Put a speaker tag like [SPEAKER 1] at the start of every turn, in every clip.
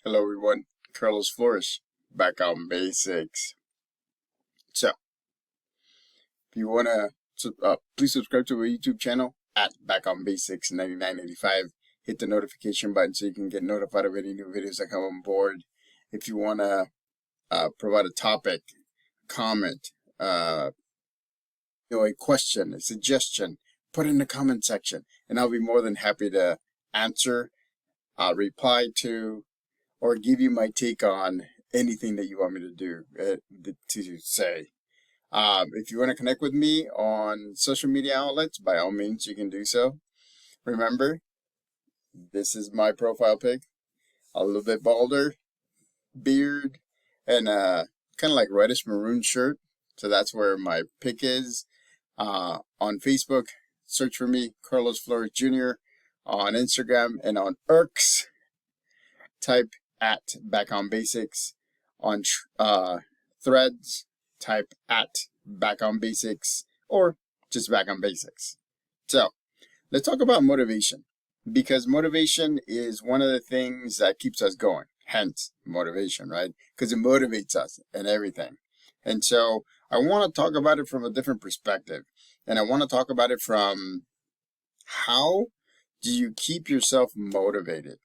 [SPEAKER 1] Hello everyone, Carlos Flores, back on basics. So, if you wanna, please subscribe to our YouTube channel at Back on Basics 9985. Hit the notification button so you can get notified of any new videos that come on board. If you wanna provide a topic, comment, a question, a suggestion, put it in the comment section, and I'll be more than happy to answer, reply to, or give you my take on anything that you want me to do, to say. If you want to connect with me on social media outlets, by all means, you can do so. Remember, this is my profile pic. A little bit balder, beard, and kind of like reddish maroon shirt. So that's where my pic is. On Facebook, search for me, Carlos Flores Jr. On Instagram and on X, type at Back on Basics. On Threads, type at Back on Basics or just Back on Basics. So let's talk about motivation, because motivation is one of the things that keeps us going. Hence motivation, right? Because it motivates us and everything. And so I want to talk about it from a different perspective. And I want to talk about it from how do you keep yourself motivated?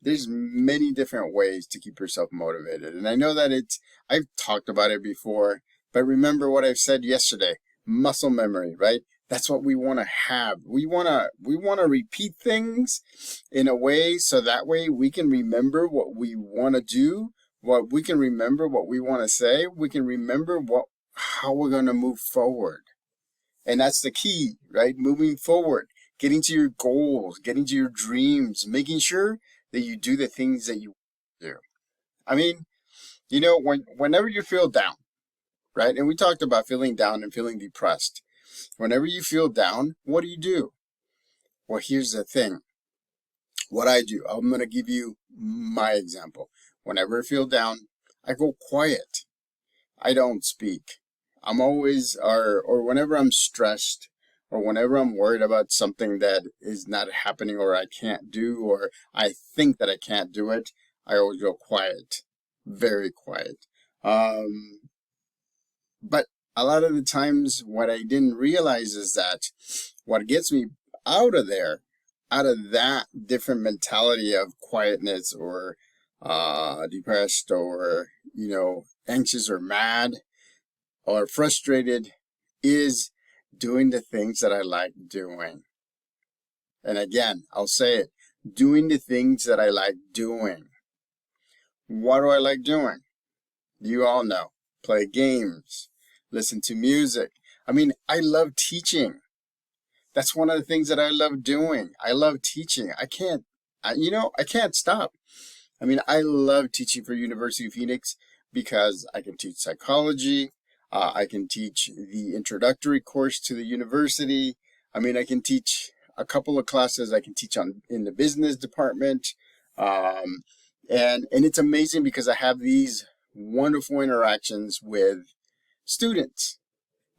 [SPEAKER 1] There's many different ways to keep yourself motivated. And I know that I've talked about it before, but remember what I've said yesterday, muscle memory, right? That's what we want to have. We want to repeat things in a way so that way we can remember what we want to do, we can remember what we want to say, we can remember how we're going to move forward. And that's the key, right? Moving forward, getting to your goals, getting to your dreams, making sure that you do the things that you do. I mean, whenever you feel down, right? And we talked about feeling down and feeling depressed. Whenever you feel down, what do? Well, here's the thing. What I do, I'm going to give you my example. Whenever I feel down, I go quiet. I don't speak. I'm always, or whenever I'm stressed, or whenever I'm worried about something that is not happening or I can't do, or I think that I can't do it, I always go quiet, very quiet. But a lot of the times what I didn't realize is that what gets me out of that different mentality of quietness or depressed or, anxious or mad or frustrated is doing the things that I like doing. And again, I'll say it, doing the things that I like doing. What do I like doing? You all know. Play games, listen to music. I mean, I love teaching. That's one of the things that I love doing. I love teaching. I can't stop. I mean, I love teaching for University of Phoenix because I can teach psychology. I can teach the introductory course to the university. I mean, I can teach a couple of classes. I can teach in the business department. And it's amazing because I have these wonderful interactions with students,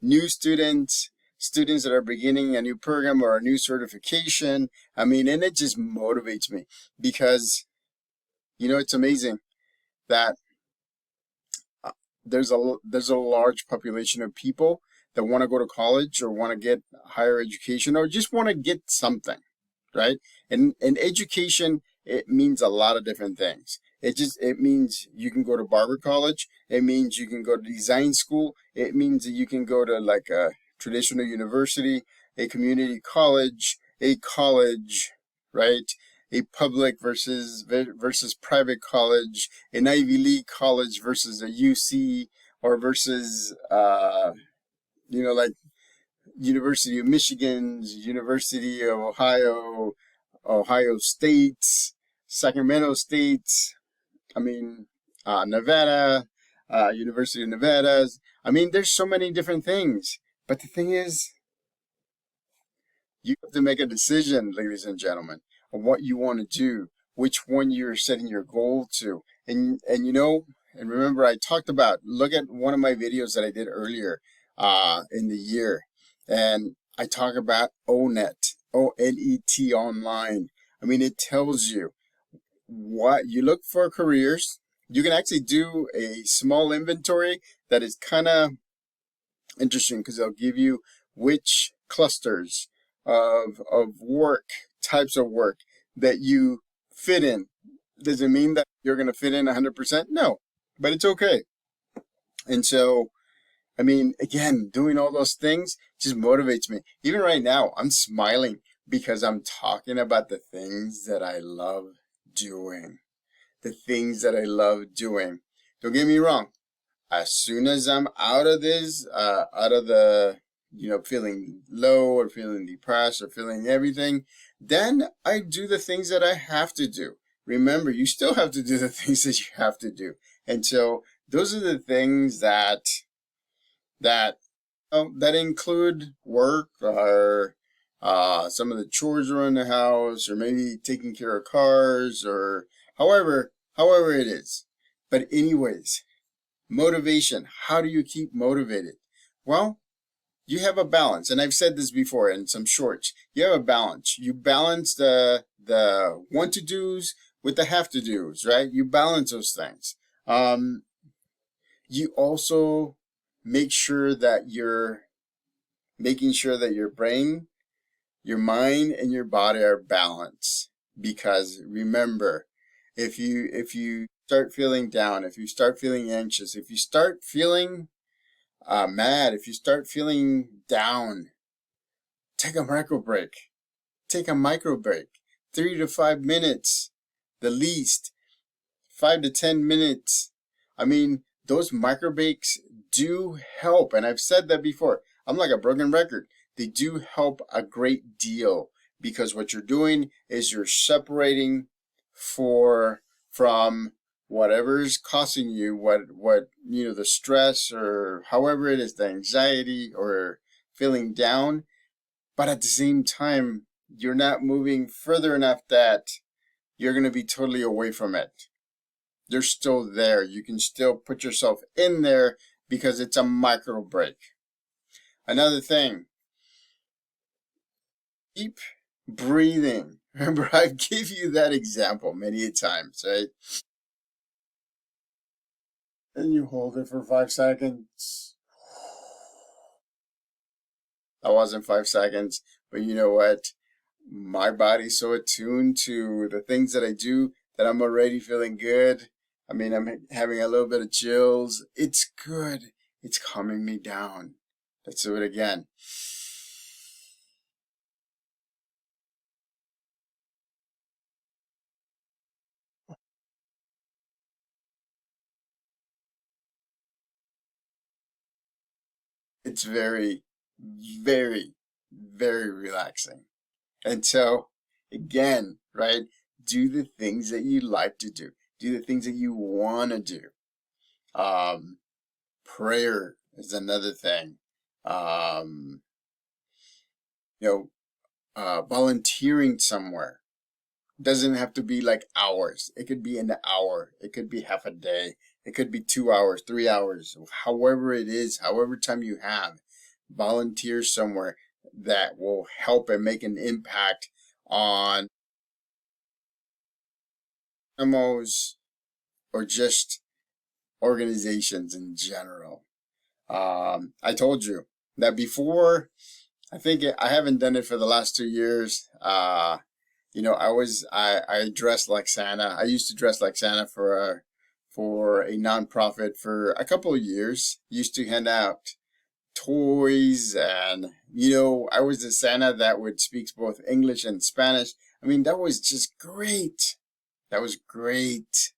[SPEAKER 1] new students, students that are beginning a new program or a new certification. I mean, and it just motivates me because, it's amazing that there's a large population of people that want to go to college or want to get higher education or just want to get something, right? And education, it means a lot of different things. It means you can go to barber college. It means you can go to design school. It means that you can go to like a traditional university, a community college, right? A public versus private college, an Ivy League college versus a UC or versus like University of Michigan's, University of Ohio, Ohio State's, Sacramento State's, Nevada, University of Nevada's. I mean, there's so many different things. But the thing is, you have to make a decision, ladies and gentlemen, on what you want to do, which one you're setting your goal to. And remember I talked about, look at one of my videos that I did earlier in the year. And I talk about ONET, ONET online. I mean, it tells you what you look for careers. You can actually do a small inventory that is kind of interesting because they'll give you which clusters of work, types of work that you fit in. Does it mean that you're going to fit in 100%? No, but it's okay. And so, I mean, again, doing all those things just motivates me. Even right now, I'm smiling because I'm talking about the things that I love doing. The things that I love doing. Don't get me wrong. As soon as I'm out of this, out of the, feeling low or feeling depressed or feeling everything, then I do the things that I have to do. Remember, you still have to do the things that you have to do. And so those are the things that that include work or some of the chores around the house, or maybe taking care of cars, or however it is. But anyways, motivation. How do you keep motivated? Well, you have a balance, and I've said this before in some shorts. You have a balance. You balance the want to do's with the have to do's, right? You balance those things. You also make sure that you're making sure that your brain, your mind, and your body are balanced. Because remember, if you start feeling down, if you start feeling anxious, if you start feeling mad, if you start feeling down, take a micro break. Take a micro break. 3 to 5 minutes, the least. 5 to 10 minutes. I mean, those micro breaks do help, and I've said that before. I'm like a broken record. They do help a great deal, because what you're doing is you're separating from whatever's causing you, what the stress, or however it is, the anxiety or feeling down. But at the same time, you're not moving further enough that you're going to be totally away from it. You're still there. You can still put yourself in there because it's a micro break. Another thing, keep breathing. Remember, I've give you that example many a times, right? And you hold it for 5 seconds. That wasn't 5 seconds, but you know what? My body's so attuned to the things that I do that I'm already feeling good. I mean, I'm having a little bit of chills. It's good. It's calming me down. Let's do it again. It's very, very, very relaxing. And so, again, right? Do the things that you like to do. Do the things that you want to do. Prayer is another thing. Um, volunteering somewhere. Doesn't have to be like hours. It could be an hour. It could be half a day. It could be 2 hours, 3 hours, however it is, however time you have. Volunteer somewhere that will help and make an impact on animals or just organizations in general. I told you that before. I think I haven't done it for the last 2 years. I dressed like Santa. I used to dress like Santa for a nonprofit for a couple of years. Used to hand out toys, and I was the Santa that would speak both English and Spanish. I mean, that was just great. That was great.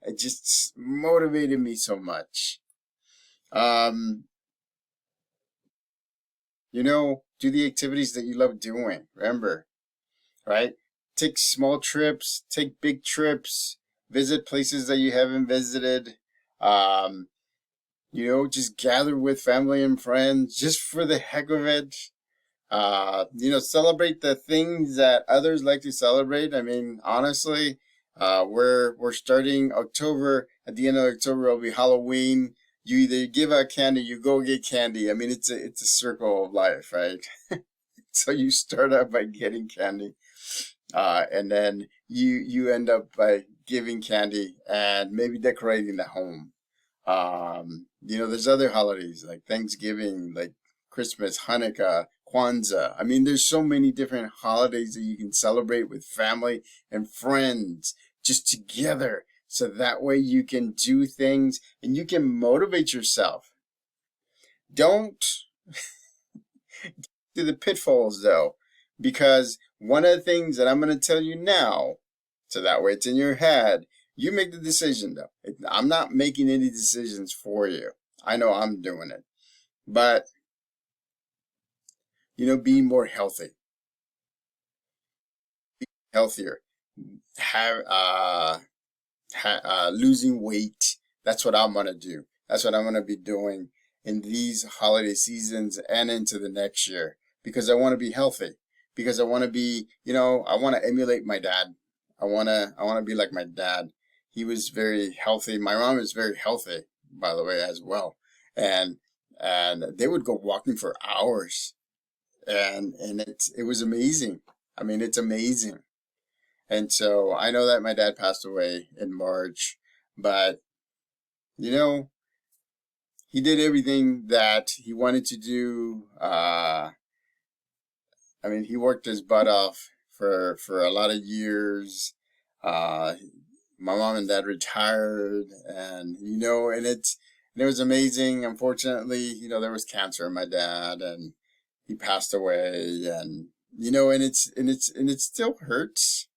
[SPEAKER 1] It just motivated me so much. Um, do the activities that you love doing. Remember, right? Take small trips, take big trips, visit places that you haven't visited. Um, just gather with family and friends just for the heck of it. Celebrate the things that others like to celebrate. I mean, honestly, we're starting October. At the end of October, it'll be Halloween. You either give out candy, you go get candy. I mean, it's a circle of life, right? So you start out by getting candy. And then you end up by giving candy and maybe decorating the home. There's other holidays like Thanksgiving, like Christmas, Hanukkah, Kwanzaa. I mean, there's so many different holidays that you can celebrate with family and friends just together. So that way you can do things and you can motivate yourself. Don't do the pitfalls though, because one of the things that I'm going to tell you now, so that way it's in your head, you make the decision though. I'm not making any decisions for you. I know I'm doing it. But, being more healthy, healthier, losing weight. That's what I'm going to do. That's what I'm going to be doing in these holiday seasons and into the next year, because I want to be healthy, because I want to be, I want to emulate my dad. I want to be like my dad. He was very healthy. My mom is very healthy, by the way, as well. And they would go walking for hours. And it was amazing. I mean, it's amazing. And so I know that my dad passed away in March, but he did everything that he wanted to do. He worked his butt off for a lot of years. My mom and dad retired, and it was amazing. Unfortunately, there was cancer in my dad, and he passed away, and it still hurts.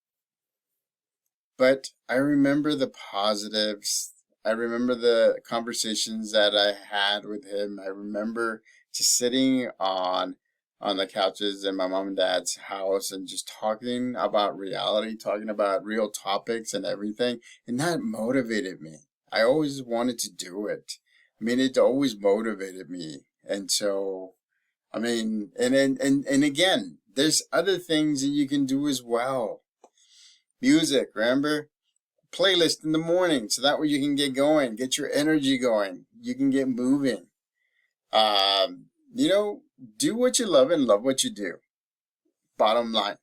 [SPEAKER 1] But I remember the positives. I remember the conversations that I had with him. I remember just sitting on the couches in my mom and dad's house and just talking about reality, talking about real topics and everything. And that motivated me. I always wanted to do it. I mean, it always motivated me. And so, and again, there's other things that you can do as well. Music, remember? Playlist in the morning, so that way you can get going, get your energy going. You can get moving. Do what you love and love what you do. Bottom line,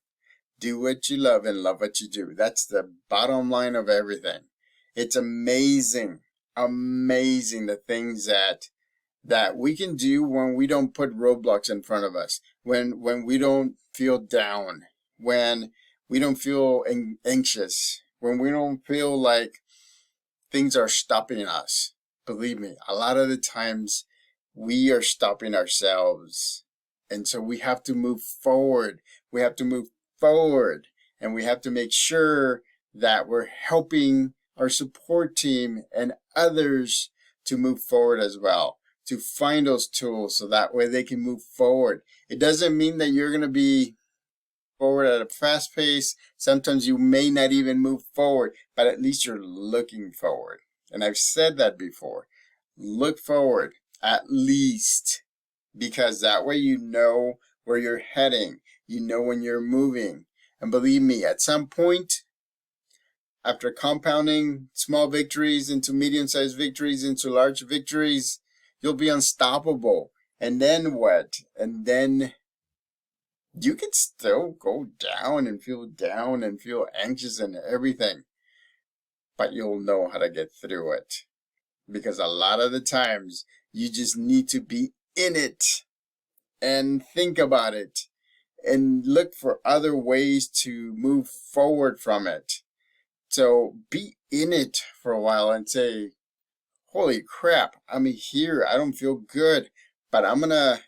[SPEAKER 1] do what you love and love what you do. That's the bottom line of everything. It's amazing the things that we can do when we don't put roadblocks in front of us, when we don't feel down, when we don't feel anxious, when we don't feel like things are stopping us. Believe me, a lot of the times we are stopping ourselves. And so we have to move forward. We have to move forward. And we have to make sure that we're helping our support team and others to move forward as well, to find those tools so that way they can move forward. It doesn't mean that you're going to be forward at a fast pace. Sometimes you may not even move forward, but at least you're looking forward. And I've said that before. Look forward, at least, because that way you know where you're heading. You know when you're moving. And believe me, at some point, after compounding small victories into medium-sized victories into large victories, you'll be unstoppable. And then what? And then you can still go down and feel anxious and everything, but you'll know how to get through it, because a lot of the times you just need to be in it and think about it and look for other ways to move forward from it. So be in it for a while and say, holy crap, I'm here, I don't feel good, but I'm gonna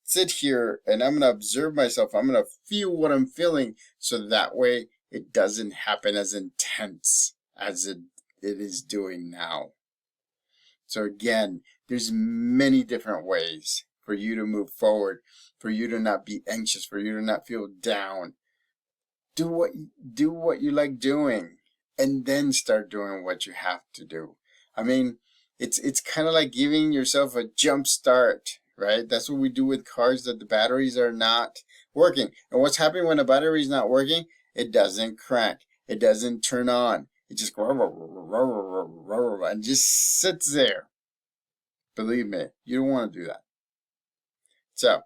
[SPEAKER 1] sit here and I'm going to observe myself. I'm going to feel what I'm feeling, so that way it doesn't happen as intense as it is doing now. So again, there's many different ways for you to move forward, for you to not be anxious, for you to not feel down. Do what you like doing, and then start doing what you have to do. I mean, it's kind of like giving yourself a jump start. Right? That's what we do with cars that the batteries are not working. And what's happening when the battery is not working? It doesn't crank. It doesn't turn on. It just and just sits there. Believe me, you don't want to do that. So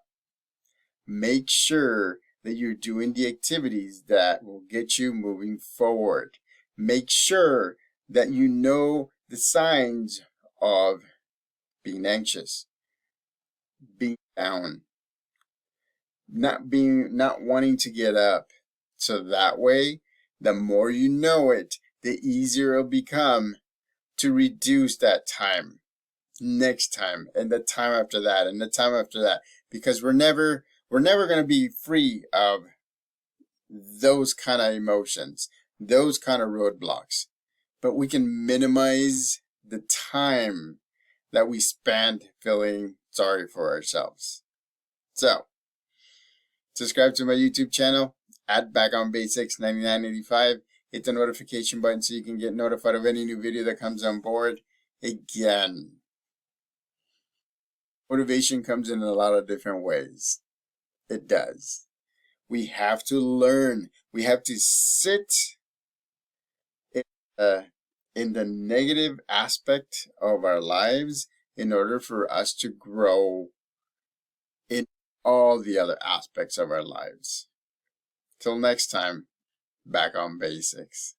[SPEAKER 1] make sure that you're doing the activities that will get you moving forward. Make sure that you know the signs of being anxious, being down, not wanting to get up. So that way, the more you know it, the easier it'll become to reduce that time next time and the time after that and the time after that, because we're never going to be free of those kind of emotions, those kind of roadblocks, but we can minimize the time that we spend feeling sorry for ourselves. So subscribe to my YouTube channel at Back on Basics 9985. Hit the notification button so you can get notified of any new video that comes on board. Again, motivation comes in a lot of different ways. It does. We have to learn. We have to sit in the negative aspect of our lives in order for us to grow in all the other aspects of our lives. Till next time, Back on Basics.